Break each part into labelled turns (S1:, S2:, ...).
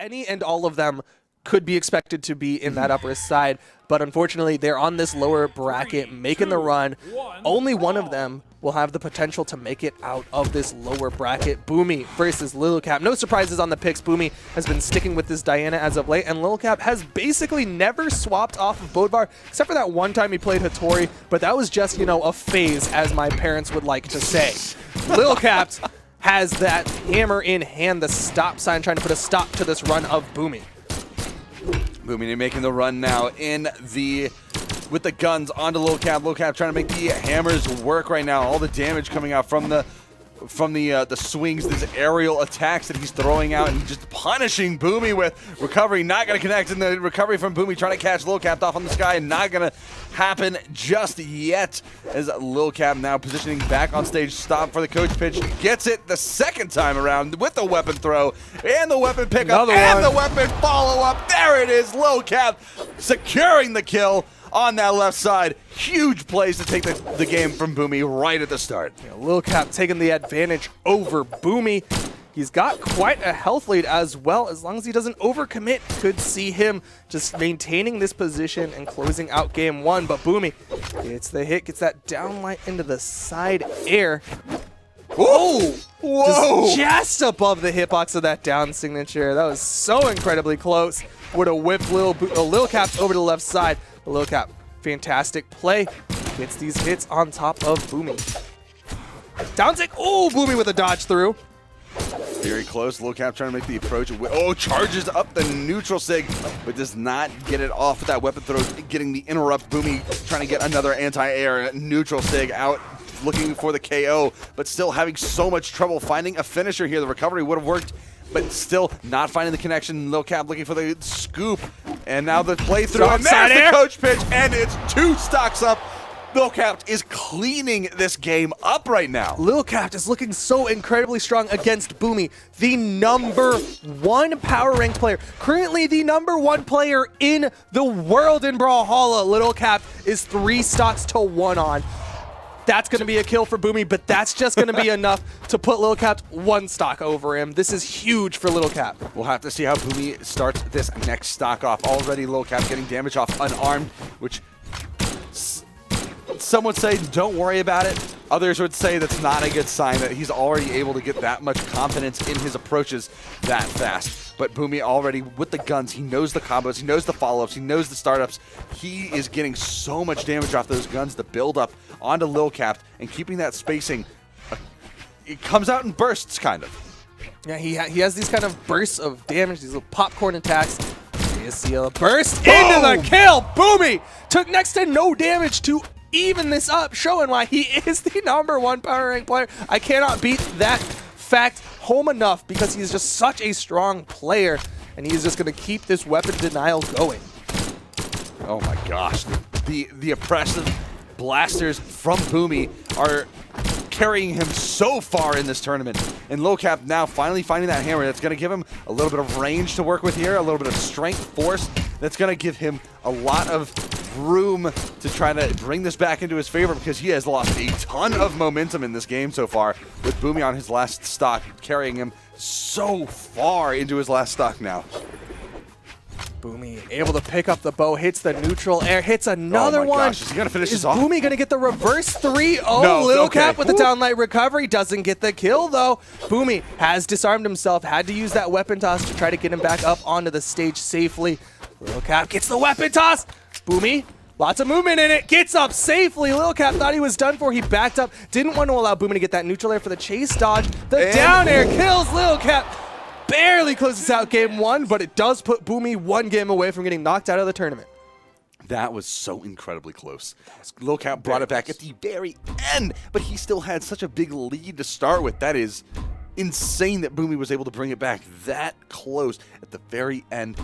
S1: any and all of them could be expected to be in that upper side, but unfortunately they're on this lower bracket making the run. Only one of them will have the potential to make it out of this lower bracket. Boomie versus Lilcap. No surprises on the picks. Boomie has been sticking with this Diana as of late, and Lilcap has basically never swapped off of Bodvar, except for that one time he played Hattori, but that was just, you know, a phase, as my parents would like to say. Lilcap has that hammer in hand, the stop sign, trying to put a stop to this run of Boomie.
S2: Boomie making the run now with the guns onto Lilcap. Lilcap trying to make the hammers work right now. All the damage coming out from the swings, these aerial attacks that he's throwing out, and just punishing Boomie with recovery. Not going to connect, and the recovery from Boomie trying to catch Lilcap off on the sky, and not going to happen just yet, as Lilcap now positioning back on stage. Stop for the coach pitch. Gets it the second time around with the weapon throw and the weapon pickup and the weapon follow-up. There it is, Lilcap securing the kill on that left side. Huge plays to take the game from Boomie right at the start.
S1: Yeah, Lilcap taking the advantage over Boomie. He's got quite a health lead as well. As long as he doesn't overcommit, could see him just maintaining this position and closing out game one. But Boomie gets the hit, gets that downlight into the side air.
S2: Whoa! Whoa!
S1: Just above the hitbox of that down signature. That was so incredibly close. Would have whipped Lilcap over to the left side. Lilcap, fantastic play. Gets these hits on top of Boomie. Down sig. Oh, Boomie with a dodge through.
S2: Very close. Lilcap trying to make the approach. Oh, charges up the neutral sig, but does not get it off with that weapon throw, getting the interrupt. Boomie trying to get another anti-air neutral sig out, looking for the KO, but still having so much trouble finding a finisher here. The recovery would have worked, but still not finding the connection. Lilcap looking for the scoop, and now the playthrough, and there's the coach pitch, and it's 2 stocks up. Lilcap is cleaning this game up right now.
S1: Lilcap is looking so incredibly strong against Boomie, the #1 power ranked player. Currently the #1 player in the world in Brawlhalla. Lilcap is 3 stocks to 1 on. That's going to be a kill for Boomie, but that's just going to be enough to put Lilcap 1 stock over him. This is huge for Lilcap.
S2: We'll have to see how Boomie starts this next stock off. Already Lilcap getting damage off unarmed, which some would say don't worry about it. Others would say that's not a good sign, that he's already able to get that much confidence in his approaches that fast. But Boomie already with the guns, he knows the combos, he knows the follow-ups, he knows the startups. He is getting so much damage off those guns, the build-up onto Lilcap, and keeping that spacing. It comes out in bursts, kind of.
S1: Yeah, he has these kind of bursts of damage, these little popcorn attacks. You see a burst into the kill. Boomie took next to no damage to even this up, showing why he is the #1 power rank player. I cannot beat that fact home enough, because he's just such a strong player, and he's just going to keep this weapon denial going.
S2: Oh my gosh, the oppressive blasters from Boomie are carrying him so far in this tournament. And Lilcap now finally finding that hammer that's going to give him a little bit of range to work with here, a little bit of strength, force, that's going to give him a lot of room to try to bring this back into his favor, because he has lost a ton of momentum in this game so far, with Boomie on his last stock, carrying him so far into his last stock now.
S1: Boomie able to pick up the bow, hits the neutral air, hits another one.
S2: Gosh, is he going to finish this off?
S1: Boomie going to get the reverse 3-0?
S2: No,
S1: Lilcap with the downlight recovery, doesn't get the kill though. Boomie has disarmed himself, had to use that weapon toss to try to get him back up onto the stage safely. Lilcap gets the weapon toss. Boomie, lots of movement in it, gets up safely. Lilcap thought he was done for. He backed up, didn't want to allow Boomie to get that neutral air for the chase dodge. The down air kills Lilcap. Barely closes out game 1, but it does put Boomie 1 game away from getting knocked out of the tournament.
S2: That was so incredibly close. Lilcap brought it back at the very end, but he still had such a big lead to start with. That is insane that Boomie was able to bring it back that close at the very end.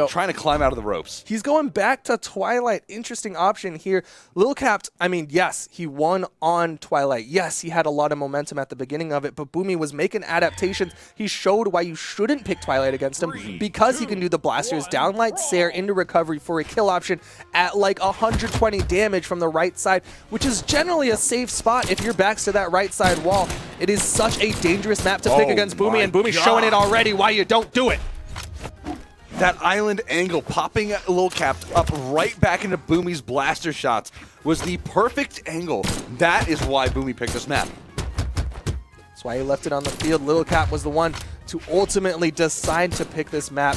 S2: trying to climb out of the ropes.
S1: He's going back to Twilight. Interesting option here. Lil Cap, I mean, yes, he won on Twilight. Yes, he had a lot of momentum at the beginning of it, but Boomie was making adaptations. He showed why you shouldn't pick Twilight against him because he can do the blasters, downlight Sair into recovery for a kill option at like 120 damage from the right side, which is generally a safe spot if your back's to that right side wall. It is such a dangerous map to pick against Boomie, and Boomie's showing it already why you don't do it.
S2: That island angle, popping Lil Cap up right back into Boomie's blaster shots, was the perfect angle. That is why Boomie picked this map.
S1: That's why he left it on the field. Lil Cap was the one to ultimately decide to pick this map.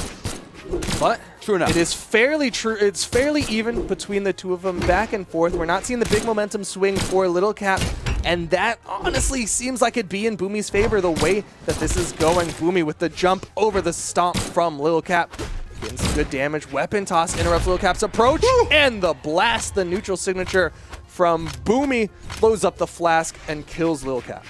S1: But
S2: true enough.
S1: It is fairly true. It's fairly even between the two of them, back and forth. We're not seeing the big momentum swing for Lil Cap, and that honestly seems like it'd be in Boomie's favor the way that this is going. Boomie with the jump over the stomp from Lil Cap. Getting some good damage. Weapon toss interrupts Lil Cap's approach. Woo! And the blast, the neutral signature from Boomie, blows up the flask and kills Lil Cap.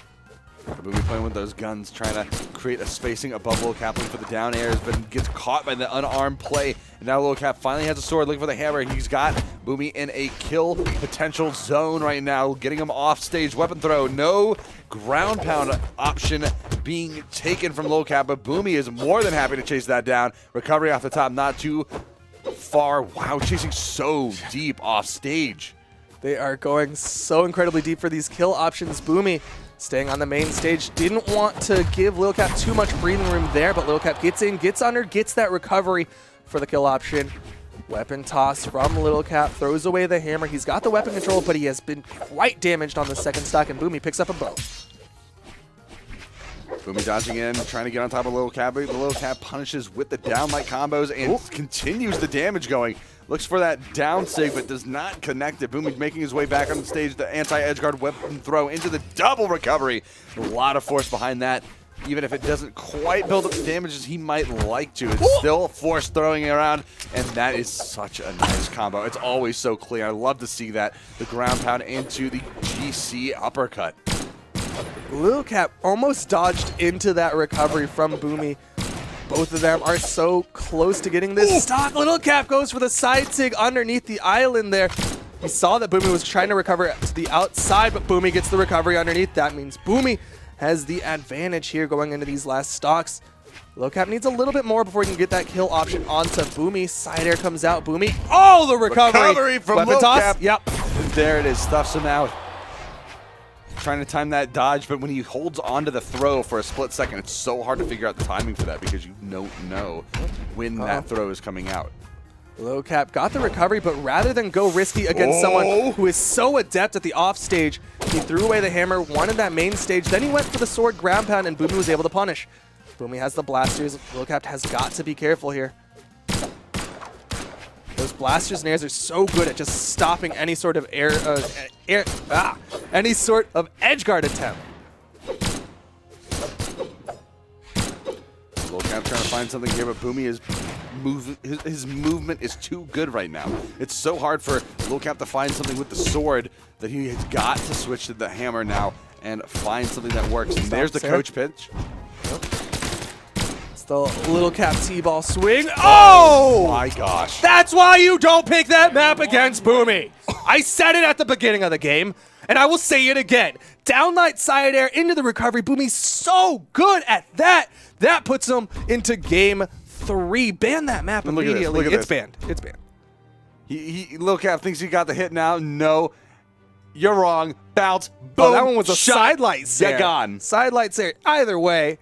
S2: Boomie playing with those guns, trying to create a spacing above Lil Cap for the down airs, but gets caught by the unarmed play. And now Lil Cap finally has a sword, looking for the hammer. He's got Boomie in a kill potential zone right now, getting him off stage. Weapon throw, no ground pound option being taken from Lil Cap, but Boomie is more than happy to chase that down. Recovery off the top, not too far. Wow, chasing so deep off stage.
S1: They are going so incredibly deep for these kill options. Boomie staying on the main stage, didn't want to give Lil Cap too much breathing room there, but Lil Cap gets in, gets under, gets that recovery for the kill option. Weapon toss from Lil Cap, throws away the hammer. He's got the weapon control, but he has been quite damaged on the second stock, and Boomie picks up a bow.
S2: Boomie dodging in, trying to get on top of Lil Cap, but Lil Cap punishes with the downlight combos and continues the damage going. Looks for that down sig, but does not connect it. Boomie making his way back on the stage. The anti-edge guard weapon throw into the double recovery. A lot of force behind that. Even if it doesn't quite build up the damage as he might like to, it's still force throwing around, and that is such a nice combo. It's always so clean. I love to see that. The ground pound into the GC uppercut.
S1: Lil Cap almost dodged into that recovery from Boomie. Both of them are so close to getting this stock. Lil Cap goes for the side sig underneath the island there. He saw that Boomie was trying to recover to the outside, but Boomie gets the recovery underneath. That means Boomie has the advantage here going into these last stocks. Lil Cap needs a little bit more before he can get that kill option onto Boomie. Side air comes out. Boomie. Oh, the recovery.
S2: Recovery from
S1: Weapon
S2: Lil
S1: toss.
S2: Cap.
S1: Yep.
S2: There it is. Stuffs him out. Trying to time that dodge, but when he holds onto the throw for a split second, it's so hard to figure out the timing for that because you don't know when that throw is coming out.
S1: Lil Cap got the recovery, but rather than go risky against someone who is so adept at the offstage, he threw away the hammer, wanted that main stage, then he went for the sword ground pound, and Boomie was able to punish. Boomie has the blasters. Lil Cap has got to be careful here. Those blasters and airs are so good at just stopping any sort of any sort of edge guard attempt.
S2: Lil Cap trying to find something here, but Boomie is his movement is too good right now. It's so hard for Lil Cap to find something with the sword that he has got to switch to the hammer now and find something that works. And there's the coach pitch.
S1: It's the Lil Cap T-ball swing. Oh
S2: my gosh.
S1: That's why you don't pick that map against Boomie. I said it at the beginning of the game, and I will say it again. Downlight side air into the recovery. Boomie's so good at that. That puts him into game 3. Ban that map immediately. It's banned. It's banned.
S2: Lil Cap thinks he got the hit now. No. You're wrong. Bounce. Boom.
S1: Oh, that one was a side light Sair.
S2: Gone.
S1: Side light Sair. Either way,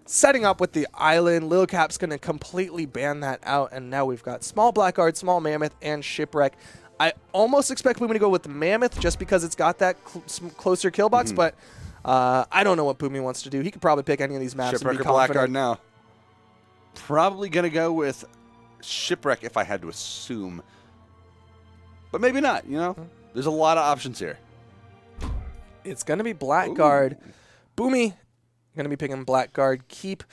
S1: setting up with the island, Lil Cap's going to completely ban that out, and now we've got small blackguard, small mammoth, and shipwreck. I almost expect Boomie to go with the mammoth just because it's got that closer kill box, but I don't know what Boomie wants to do. He could probably pick any of these maps
S2: Shipwreck
S1: and be
S2: or
S1: confident.
S2: blackguard now. Probably going to go with shipwreck if I had to assume. But maybe not, you know? There's a lot of options here.
S1: It's going to be blackguard. Boomie going to be picking blackguard. Keep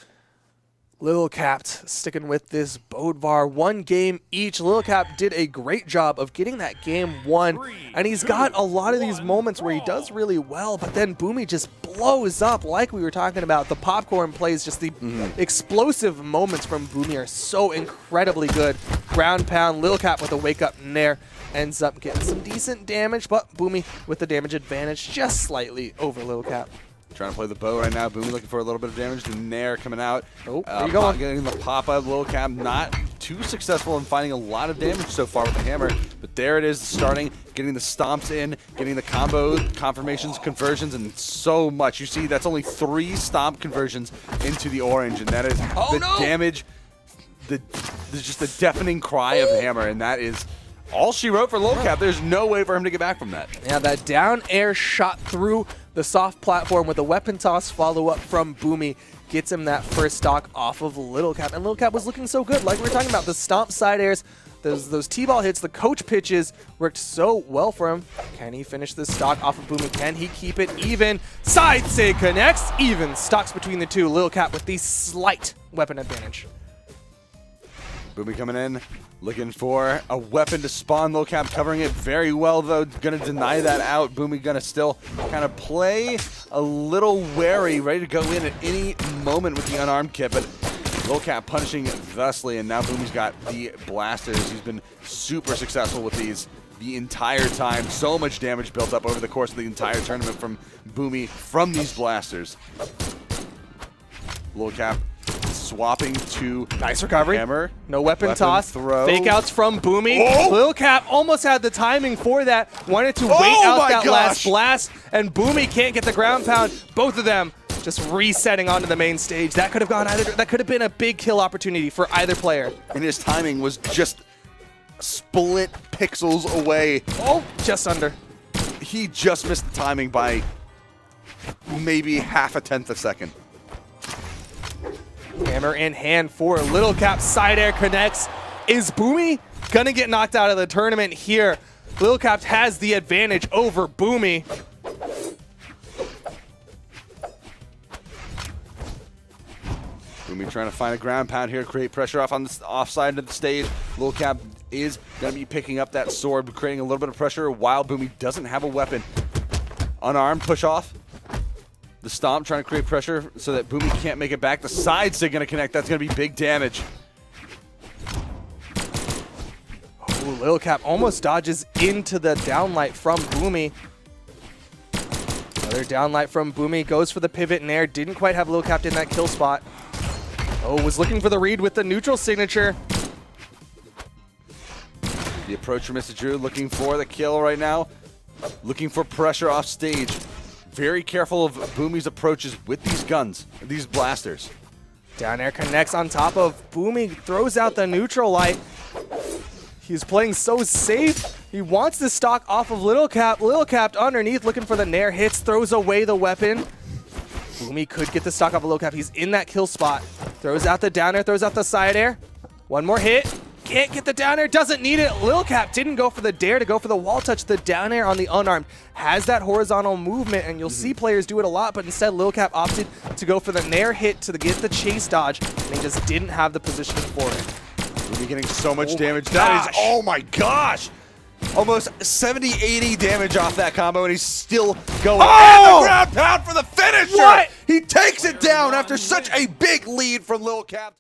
S1: Lil Cap sticking with this Bodvar. 1 game each. Lil Cap did a great job of getting that game won. And he's got a lot of these moments where he does really well, but then Boomie just blows up like we were talking about. The popcorn plays, just the explosive moments from Boomie are so incredibly good. Ground pound, Lil Cap with a wake up nair. Ends up getting some decent damage, but Boomie with the damage advantage just slightly over Lil Cap.
S2: Trying to play the bow right now. Boomie looking for a little bit of damage. The nair coming out.
S1: Oh, there you go.
S2: Getting the pop-up. Lil Cap not too successful in finding a lot of damage so far with the hammer. But there it is, starting, getting the stomps in, getting the combo, confirmations, conversions, and so much. You see, that's only 3 stomp conversions into the orange, and that is damage. There's just a deafening cry of hammer, and that is all she wrote for Lil Cap. There's no way for him to get back from that.
S1: Yeah, that down air shot through the soft platform with a weapon toss follow-up from Boomie gets him that first stock off of Lil Cap. And Lil Cap was looking so good. Like we were talking about, the stomp side airs, those T-ball hits, the coach pitches worked so well for him. Can he finish this stock off of Boomie? Can he keep it even? Side say connects. Even stocks between the two. Lil Cap with the slight weapon advantage.
S2: Boomie coming in, looking for a weapon to spawn. Lil Cap covering it very well, though. Gonna deny that out. Boomie gonna still kind of play a little wary, ready to go in at any moment with the unarmed kit, but Lil Cap punishing thusly, and now Boomie's got the blasters. He's been super successful with these the entire time. So much damage built up over the course of the entire tournament from Boomie from these blasters. Lil Cap swapping to
S1: nice recovery.
S2: Hammer.
S1: No weapon toss.
S2: Throw.
S1: Fake outs from Boomie.
S2: Oh!
S1: Lil Cap almost had the timing for that. Wanted to wait out that last blast, and Boomie can't get the ground pound. Both of them just resetting onto the main stage. That could have gone either. That could have been a big kill opportunity for either player.
S2: And his timing was just split pixels away.
S1: Oh, just under.
S2: He just missed the timing by maybe 0.5 a second.
S1: Hammer in hand for Lil Cap. Side air connects. Is Boomie gonna get knocked out of the tournament here? Lil Cap has the advantage over Boomie.
S2: Boomie trying to find a ground pound here, create pressure off on the offside of the stage. Lil Cap is gonna be picking up that sword, creating a little bit of pressure while Boomie doesn't have a weapon. Unarmed push off. The stomp trying to create pressure so that Boomie can't make it back. The side sig gonna connect. That's gonna be big damage.
S1: Oh, Lil Cap almost dodges into the downlight from Boomie. Another downlight from Boomie. Goes for the pivot in air. Didn't quite have Lil Cap in that kill spot. Oh, was looking for the read with the neutral signature.
S2: The approach from Mr. Drew looking for the kill right now. Looking for pressure off stage. Very careful of Boomie's approaches with these guns, these blasters.
S1: Down air connects on top of Boomie, throws out the neutral light. He's playing so safe. He wants the stock off of Lil Cap. Lil Cap underneath looking for the nair, hits, throws away the weapon. Boomie could get the stock off of Lil Cap. He's in that kill spot. Throws out the down air, throws out the side air. One more hit. Can't get the down air, doesn't need it. Lil Cap didn't go for the dare to go for the wall touch. The down air on the unarmed has that horizontal movement, and you'll see players do it a lot, but instead Lil Cap opted to go for the nair hit to get the chase dodge, and he just didn't have the positioning for it.
S2: Boomie getting so much damage. That is, oh my gosh! Almost 70-80 damage off that combo, and he's still going. And the ground pound for the finisher!
S1: What?
S2: He takes it down after such a big lead from Lil Cap.